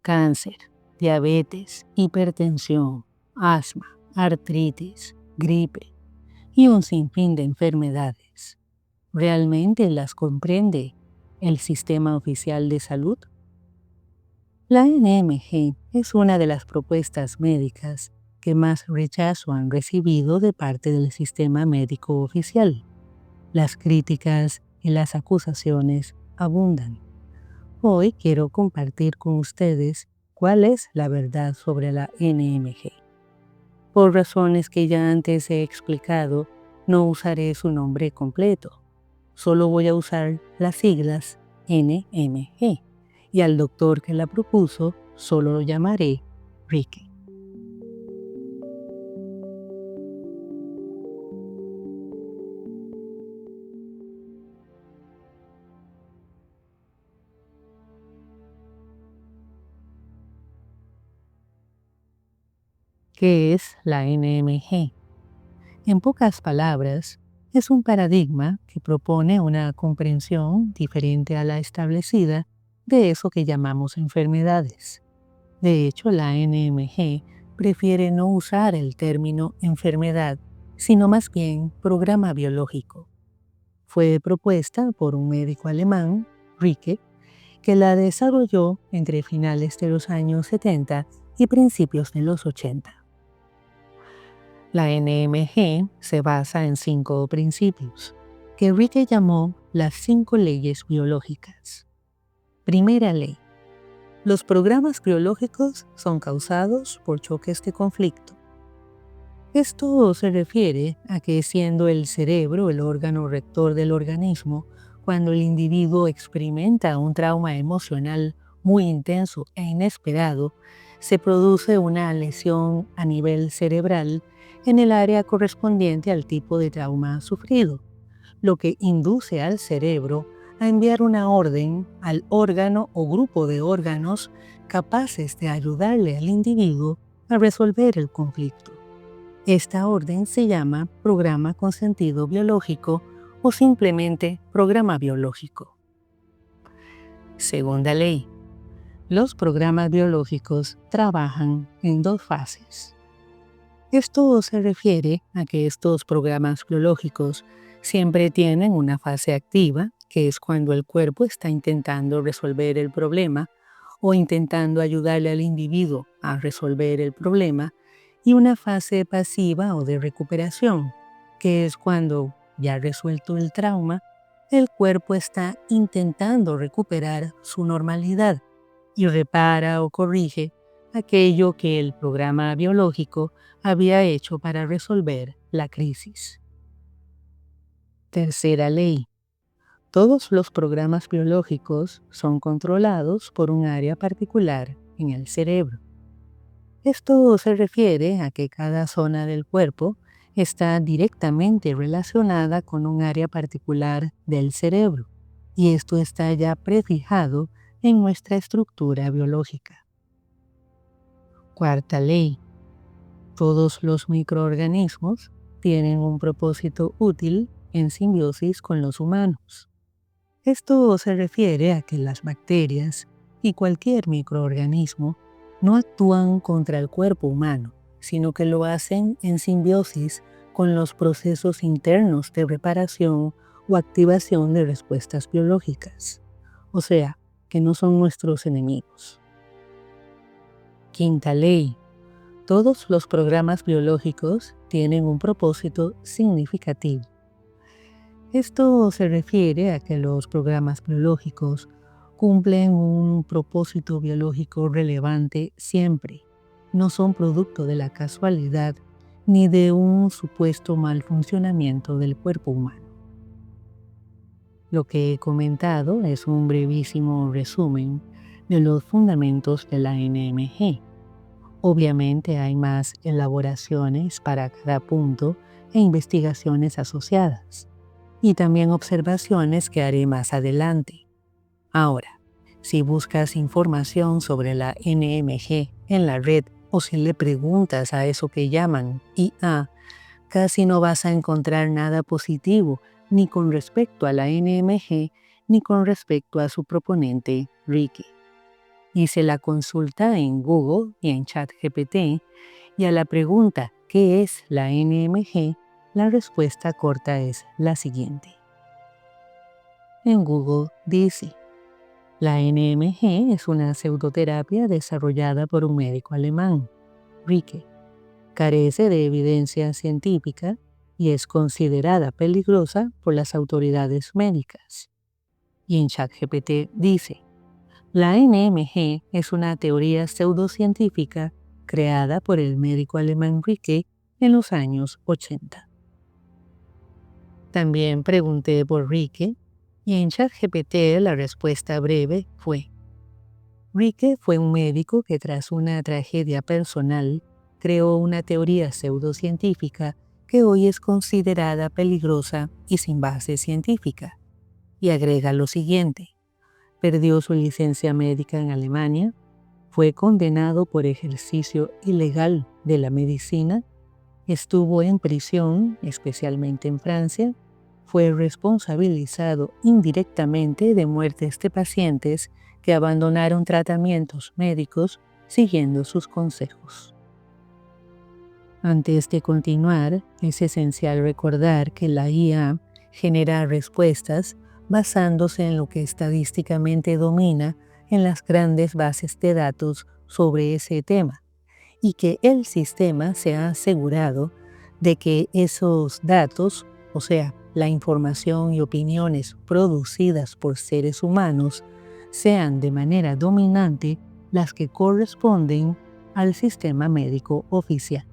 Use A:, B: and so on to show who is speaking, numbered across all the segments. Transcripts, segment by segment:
A: cáncer, diabetes, hipertensión, asma, artritis, gripe y un sinfín de enfermedades. ¿Realmente las comprende el Sistema Oficial de Salud? La NMG es una de las propuestas médicas que más rechazo han recibido de parte del sistema médico oficial. Las críticas y las acusaciones abundan. Hoy quiero compartir con ustedes cuál es la verdad sobre la NMG. Por razones que ya antes he explicado, no usaré su nombre completo. Solo voy a usar las siglas NMG y al doctor que la propuso solo lo llamaré Ricky. ¿Qué es la NMG? En pocas palabras, es un paradigma que propone una comprensión diferente a la establecida de eso que llamamos enfermedades. De hecho, la NMG prefiere no usar el término enfermedad, sino más bien programa biológico. Fue propuesta por un médico alemán, Rieke, que la desarrolló entre finales de los años 70 y principios de los 80. La NMG se basa en 5 principios, que Rieke llamó las 5 leyes biológicas. Primera ley. Los programas biológicos son causados por choques de conflicto. Esto se refiere a que siendo el cerebro el órgano rector del organismo, cuando el individuo experimenta un trauma emocional muy intenso e inesperado, se produce una lesión a nivel cerebral en el área correspondiente al tipo de trauma sufrido, lo que induce al cerebro a enviar una orden al órgano o grupo de órganos capaces de ayudarle al individuo a resolver el conflicto. Esta orden se llama programa con sentido biológico o simplemente programa biológico. Segunda ley. Los programas biológicos trabajan en 2 fases. Esto se refiere a que estos programas biológicos siempre tienen una fase activa, que es cuando el cuerpo está intentando resolver el problema o intentando ayudarle al individuo a resolver el problema, y una fase pasiva o de recuperación, que es cuando, ya resuelto el trauma, el cuerpo está intentando recuperar su normalidad y repara o corrige aquello que el programa biológico había hecho para resolver la crisis. Tercera ley. Todos los programas biológicos son controlados por un área particular en el cerebro. Esto se refiere a que cada zona del cuerpo está directamente relacionada con un área particular del cerebro, y esto está ya prefijado en nuestra estructura biológica. Cuarta ley. Todos los microorganismos tienen un propósito útil en simbiosis con los humanos. Esto se refiere a que las bacterias y cualquier microorganismo no actúan contra el cuerpo humano, sino que lo hacen en simbiosis con los procesos internos de reparación o activación de respuestas biológicas. O sea, que no son nuestros enemigos. Quinta ley. Todos los programas biológicos tienen un propósito significativo. Esto se refiere a que los programas biológicos cumplen un propósito biológico relevante siempre. No son producto de la casualidad ni de un supuesto mal funcionamiento del cuerpo humano. Lo que he comentado es un brevísimo resumen de los fundamentos de la NMG. Obviamente hay más elaboraciones para cada punto e investigaciones asociadas, y también observaciones que haré más adelante. Ahora, si buscas información sobre la NMG en la red o si le preguntas a eso que llaman IA, casi no vas a encontrar nada positivo ni con respecto a la NMG ni con respecto a su proponente, Rieke. Hice la consulta en Google y en ChatGPT y a la pregunta ¿qué es la NMG? La respuesta corta es la siguiente. En Google dice, la NMG es una pseudoterapia desarrollada por un médico alemán, Ricke. Carece de evidencia científica y es considerada peligrosa por las autoridades médicas. Y en ChatGPT dice, la NMG es una teoría pseudocientífica creada por el médico alemán Ricke en los años 80. También pregunté por Ricke y en ChatGPT la respuesta breve fue: Ricke fue un médico que tras una tragedia personal creó una teoría pseudocientífica que hoy es considerada peligrosa y sin base científica. Y agrega lo siguiente: perdió su licencia médica en Alemania, fue condenado por ejercicio ilegal de la medicina, estuvo en prisión, especialmente en Francia, fue responsabilizado indirectamente de muertes de pacientes que abandonaron tratamientos médicos siguiendo sus consejos. Antes de continuar, es esencial recordar que la IA genera respuestas basándose en lo que estadísticamente domina en las grandes bases de datos sobre ese tema, y que el sistema se ha asegurado de que esos datos, o sea, la información y opiniones producidas por seres humanos, sean de manera dominante las que corresponden al sistema médico oficial.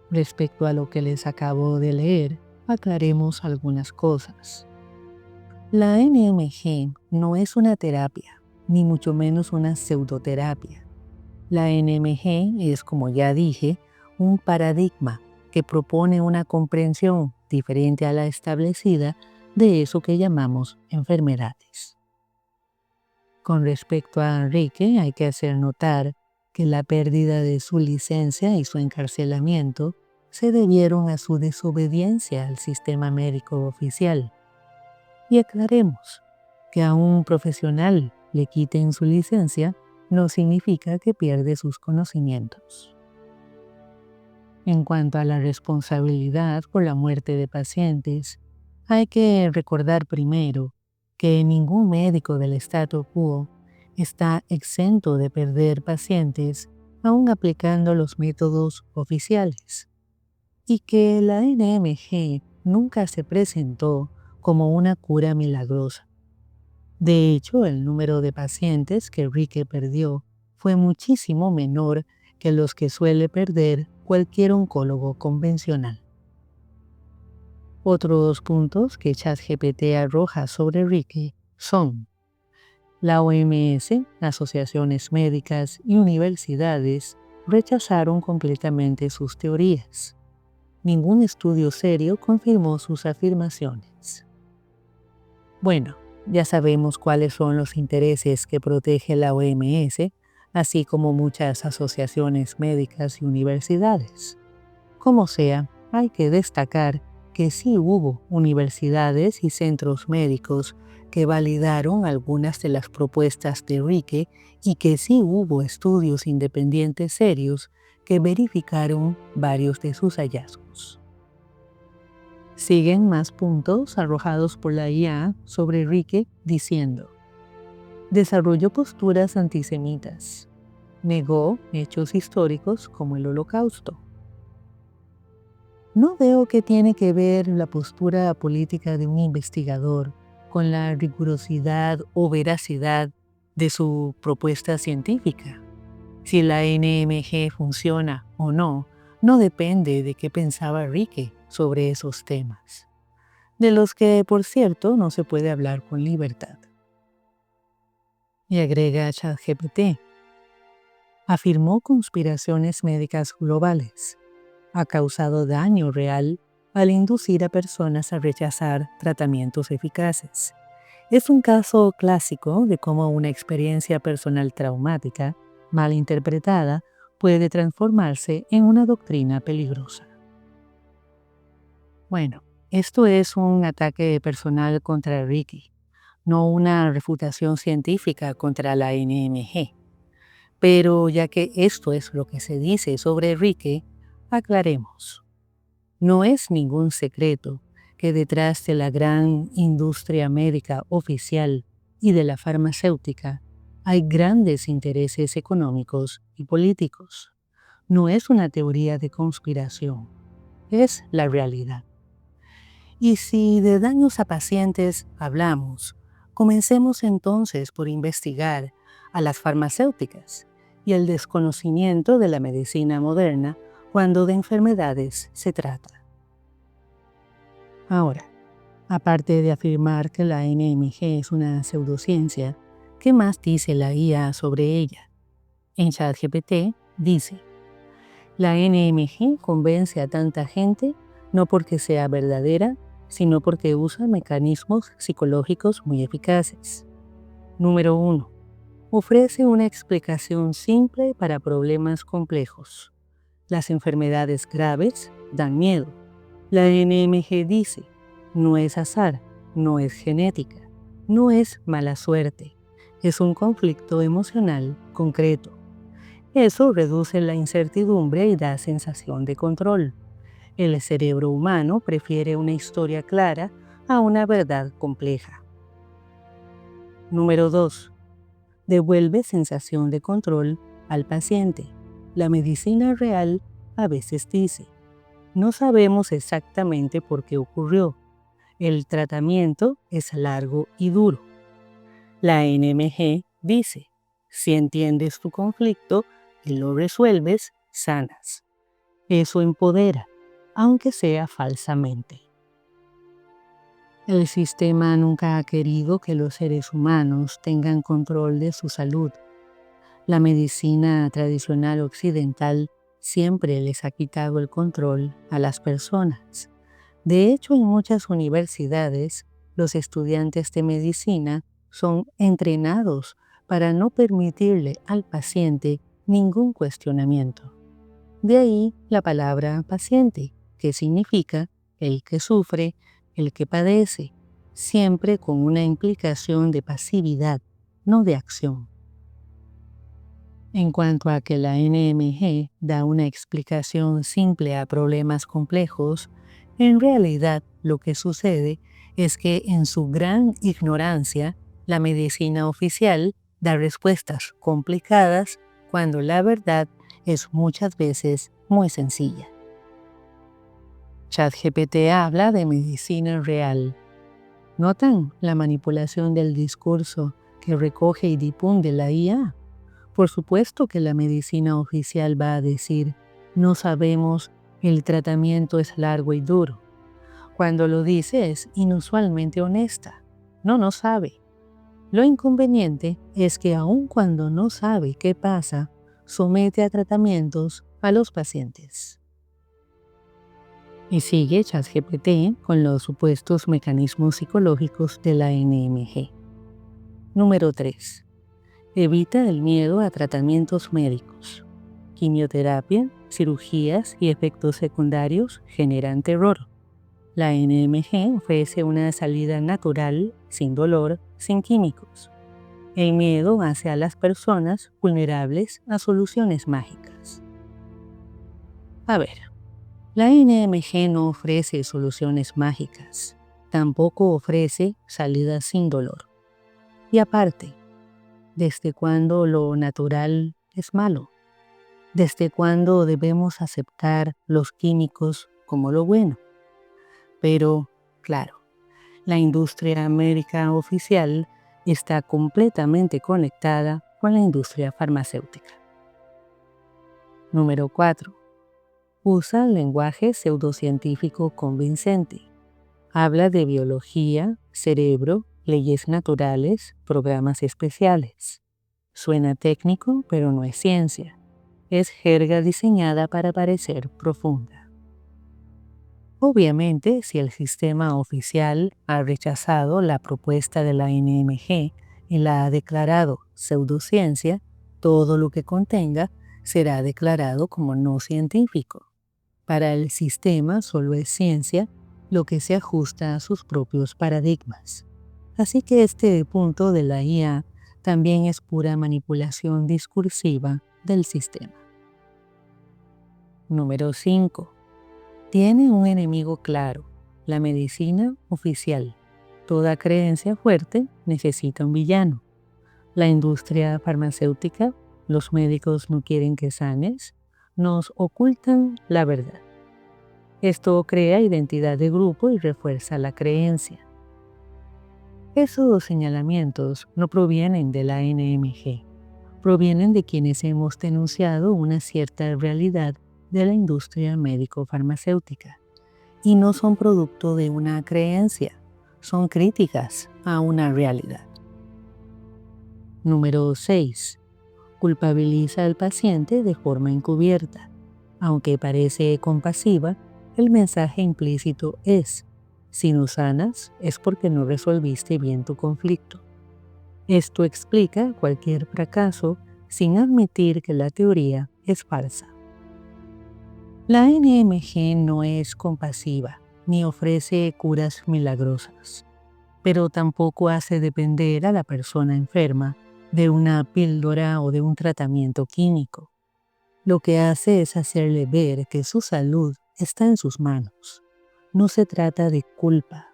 A: Respecto a lo que les acabo de leer, aclaremos algunas cosas. La NMG no es una terapia, ni mucho menos una pseudoterapia. La NMG es, como ya dije, un paradigma que propone una comprensión diferente a la establecida de eso que llamamos enfermedades. Con respecto a Enrique, hay que hacer notar que la pérdida de su licencia y su encarcelamiento se debieron a su desobediencia al sistema médico oficial. Y aclaremos que a un profesional le quiten su licencia no significa que pierde sus conocimientos. En cuanto a la responsabilidad por la muerte de pacientes, hay que recordar primero que ningún médico del statu quo está exento de perder pacientes aún aplicando los métodos oficiales, y que la NMG nunca se presentó como una cura milagrosa. De hecho, el número de pacientes que Ricke perdió fue muchísimo menor que los que suele perder cualquier oncólogo convencional. Otros puntos que ChatGPT arroja sobre Ricke son: la OMS, asociaciones médicas y universidades rechazaron completamente sus teorías. Ningún estudio serio confirmó sus afirmaciones. Bueno, ya sabemos cuáles son los intereses que protege la OMS, así como muchas asociaciones médicas y universidades. Como sea, hay que destacar que sí hubo universidades y centros médicos que validaron algunas de las propuestas de Ricke y que sí hubo estudios independientes serios que verificaron varios de sus hallazgos. Siguen más puntos arrojados por la IA sobre Ricke diciendo: desarrolló posturas antisemitas, negó hechos históricos como el Holocausto. No veo qué tiene que ver la postura política de un investigador con la rigurosidad o veracidad de su propuesta científica. Si la NMG funciona o no, no depende de qué pensaba Ricke sobre esos temas, de los que, por cierto, no se puede hablar con libertad. Y agrega ChatGPT: afirmó conspiraciones médicas globales. Ha causado daño real al inducir a personas a rechazar tratamientos eficaces. Es un caso clásico de cómo una experiencia personal traumática, mal interpretada, puede transformarse en una doctrina peligrosa. Bueno, esto es un ataque personal contra Ricke. no una refutación científica contra la NMG. Pero ya que esto es lo que se dice sobre Rique, aclaremos. No es ningún secreto que detrás de la gran industria médica oficial y de la farmacéutica hay grandes intereses económicos y políticos. No es una teoría de conspiración, es la realidad. Y si de daños a pacientes hablamos, comencemos entonces por investigar a las farmacéuticas y el desconocimiento de la medicina moderna cuando de enfermedades se trata. Ahora, aparte de afirmar que la NMG es una pseudociencia, ¿qué más dice la IA sobre ella? En ChatGPT dice: la NMG convence a tanta gente no porque sea verdadera, sino porque usa mecanismos psicológicos muy eficaces. Número 1. Ofrece una explicación simple para problemas complejos. Las enfermedades graves dan miedo. La NMG dice: no es azar, no es genética, no es mala suerte, es un conflicto emocional concreto. Eso reduce la incertidumbre y da sensación de control. El cerebro humano prefiere una historia clara a una verdad compleja. Número 2. Devuelve sensación de control al paciente. La medicina real a veces dice: no sabemos exactamente por qué ocurrió. El tratamiento es largo y duro. La NMG dice: si entiendes tu conflicto y lo resuelves, sanas. Eso empodera, aunque sea falsamente. El sistema nunca ha querido que los seres humanos tengan control de su salud. La medicina tradicional occidental siempre les ha quitado el control a las personas. De hecho, en muchas universidades, los estudiantes de medicina son entrenados para no permitirle al paciente ningún cuestionamiento. De ahí la palabra paciente, que significa el que sufre, el que padece, siempre con una implicación de pasividad, no de acción. En cuanto a que la NMG da una explicación simple a problemas complejos, en realidad lo que sucede es que en su gran ignorancia, la medicina oficial da respuestas complicadas cuando la verdad es muchas veces muy sencilla. ChatGPT habla de medicina real. ¿Notan la manipulación del discurso que recoge y difunde la IA? Por supuesto que la medicina oficial va a decir: no sabemos, el tratamiento es largo y duro. Cuando lo dice es inusualmente honesta. No sabe. Lo inconveniente es que aun cuando no sabe qué pasa, somete a tratamientos a los pacientes. Y sigue ChatGPT con los supuestos mecanismos psicológicos de la NMG. Número 3. Evita el miedo a tratamientos médicos. Quimioterapia, cirugías y efectos secundarios generan terror. La NMG ofrece una salida natural, sin dolor, sin químicos. El miedo hace a las personas vulnerables a soluciones mágicas. A ver, la NMG no ofrece soluciones mágicas, tampoco ofrece salidas sin dolor. Y aparte, ¿desde cuándo lo natural es malo? ¿Desde cuándo debemos aceptar los químicos como lo bueno? Pero, claro, la industria médica oficial está completamente conectada con la industria farmacéutica. Número 4. Usa lenguaje pseudocientífico convincente. Habla de biología, cerebro, leyes naturales, programas especiales. Suena técnico, pero no es ciencia. Es jerga diseñada para parecer profunda. Obviamente, si el sistema oficial ha rechazado la propuesta de la NMG y la ha declarado pseudociencia, todo lo que contenga será declarado como no científico. Para el sistema solo es ciencia lo que se ajusta a sus propios paradigmas. Así que este punto de la IA también es pura manipulación discursiva del sistema. Número 5. Tiene un enemigo claro, la medicina oficial. Toda creencia fuerte necesita un villano. La industria farmacéutica, los médicos no quieren que sanes, nos ocultan la verdad. Esto crea identidad de grupo y refuerza la creencia. Esos señalamientos no provienen de la NMG, provienen de quienes hemos denunciado una cierta realidad de la industria médico-farmacéutica y no son producto de una creencia, son críticas a una realidad. Número 6. Culpabiliza al paciente de forma encubierta. Aunque parece compasiva, el mensaje implícito es: si no sanas es porque no resolviste bien tu conflicto. Esto explica cualquier fracaso sin admitir que la teoría es falsa. La NMG no es compasiva ni ofrece curas milagrosas, pero tampoco hace depender a la persona enferma de una píldora o de un tratamiento químico. Lo que hace es hacerle ver que su salud está en sus manos. No se trata de culpa,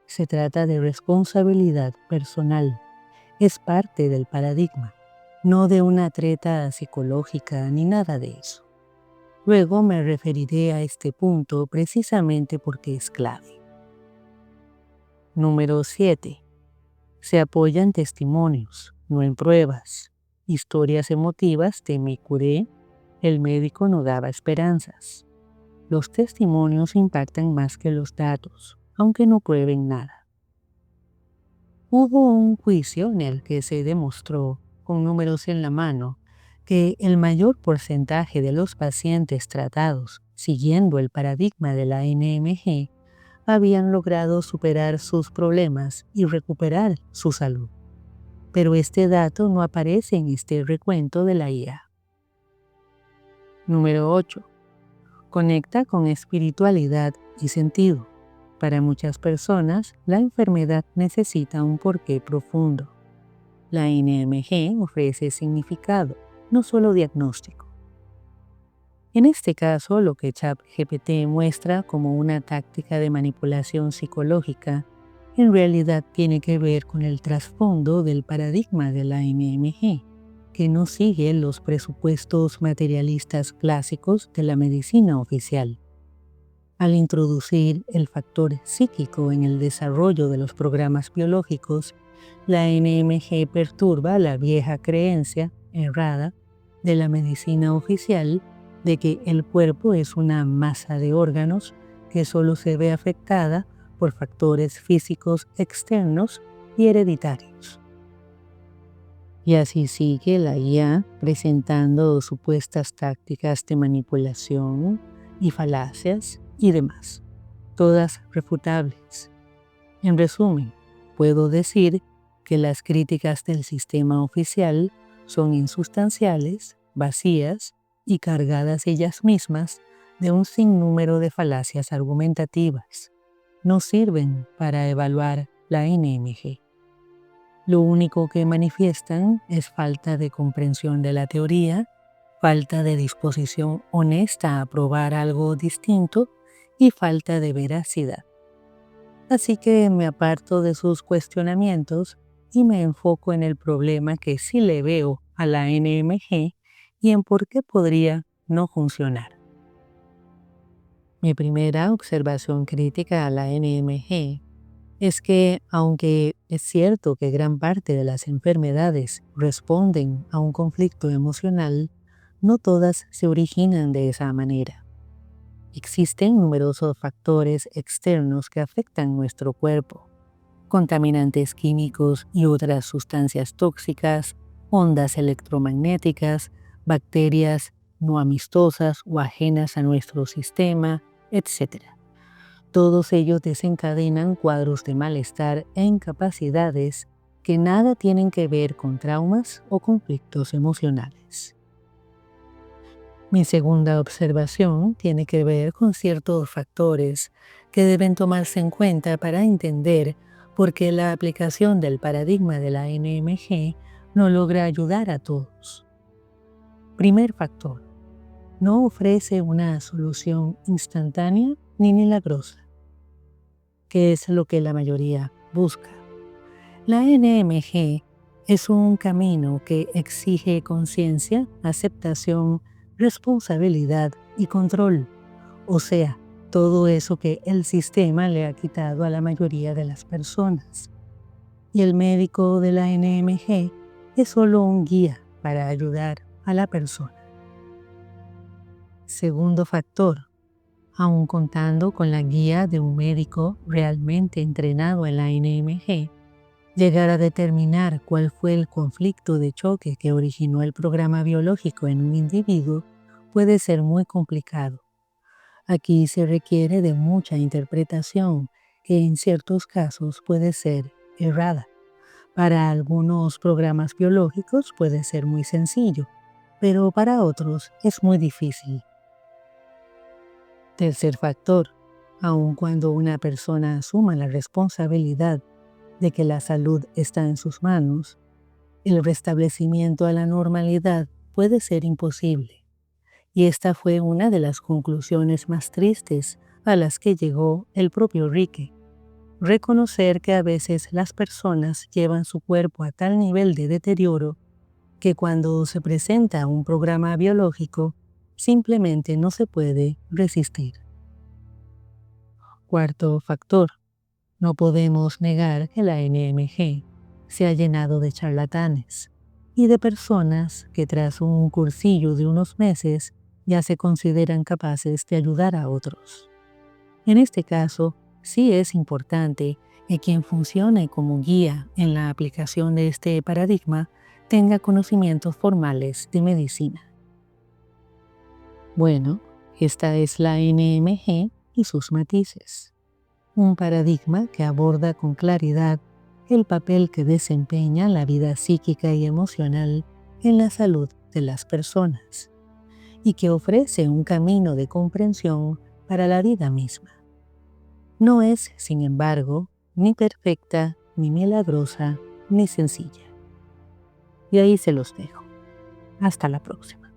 A: se trata de responsabilidad personal. Es parte del paradigma, no de una treta psicológica ni nada de eso. Luego me referiré a este punto precisamente porque es clave. Número 7. Se apoya en testimonios, no en pruebas. Historias emotivas de "me curé", el médico no daba esperanzas. Los testimonios impactan más que los datos, aunque no prueben nada. Hubo un juicio en el que se demostró, con números en la mano, que el mayor porcentaje de los pacientes tratados siguiendo el paradigma de la NMG habían logrado superar sus problemas y recuperar su salud. Pero este dato no aparece en este recuento de la IA. Número 8. Conecta con espiritualidad y sentido. Para muchas personas, la enfermedad necesita un porqué profundo. La NMG ofrece significado, no solo diagnóstico. En este caso, lo que ChatGPT muestra como una táctica de manipulación psicológica, en realidad tiene que ver con el trasfondo del paradigma de la NMG, que no sigue los presupuestos materialistas clásicos de la medicina oficial. Al introducir el factor psíquico en el desarrollo de los programas biológicos, la NMG perturba la vieja creencia errada de la medicina oficial de que el cuerpo es una masa de órganos que solo se ve afectada por factores físicos externos y hereditarios. Y así sigue la IA presentando supuestas tácticas de manipulación y falacias y demás, todas refutables. En resumen, puedo decir que las críticas del sistema oficial son insustanciales, vacías y cargadas ellas mismas de un sinnúmero de falacias argumentativas. No sirven para evaluar la NMG. Lo único que manifiestan es falta de comprensión de la teoría, falta de disposición honesta a probar algo distinto y falta de veracidad. Así que me aparto de sus cuestionamientos y me enfoco en el problema que sí le veo a la NMG y en por qué podría no funcionar. Mi primera observación crítica a la NMG es que, aunque es cierto que gran parte de las enfermedades responden a un conflicto emocional, no todas se originan de esa manera. Existen numerosos factores externos que afectan nuestro cuerpo: contaminantes químicos y otras sustancias tóxicas, ondas electromagnéticas, bacterias no amistosas o ajenas a nuestro sistema, etc. Todos ellos desencadenan cuadros de malestar e incapacidades que nada tienen que ver con traumas o conflictos emocionales. Mi segunda observación tiene que ver con ciertos factores que deben tomarse en cuenta para entender porque la aplicación del paradigma de la NMG no logra ayudar a todos. Primer factor, no ofrece una solución instantánea ni milagrosa, que es lo que la mayoría busca. La NMG es un camino que exige conciencia, aceptación, responsabilidad y control, o sea, todo eso que el sistema le ha quitado a la mayoría de las personas. Y el médico de la NMG es solo un guía para ayudar a la persona. Segundo factor, aun contando con la guía de un médico realmente entrenado en la NMG, llegar a determinar cuál fue el conflicto de choque que originó el programa biológico en un individuo puede ser muy complicado. Aquí se requiere de mucha interpretación que en ciertos casos puede ser errada. Para algunos programas biológicos puede ser muy sencillo, pero para otros es muy difícil. Tercer factor, aun cuando una persona asuma la responsabilidad de que la salud está en sus manos, el restablecimiento a la normalidad puede ser imposible. Y esta fue una de las conclusiones más tristes a las que llegó el propio Rieke. Reconocer que a veces las personas llevan su cuerpo a tal nivel de deterioro que cuando se presenta un programa biológico, simplemente no se puede resistir. Cuarto factor, no podemos negar que la NMG se ha llenado de charlatanes y de personas que tras un cursillo de unos meses ya se consideran capaces de ayudar a otros. En este caso, sí es importante que quien funcione como guía en la aplicación de este paradigma tenga conocimientos formales de medicina. Bueno, esta es la NMG y sus matices. Un paradigma que aborda con claridad el papel que desempeña la vida psíquica y emocional en la salud de las personas y que ofrece un camino de comprensión para la vida misma. No es, sin embargo, ni perfecta, ni milagrosa, ni sencilla. Y ahí se los dejo. Hasta la próxima.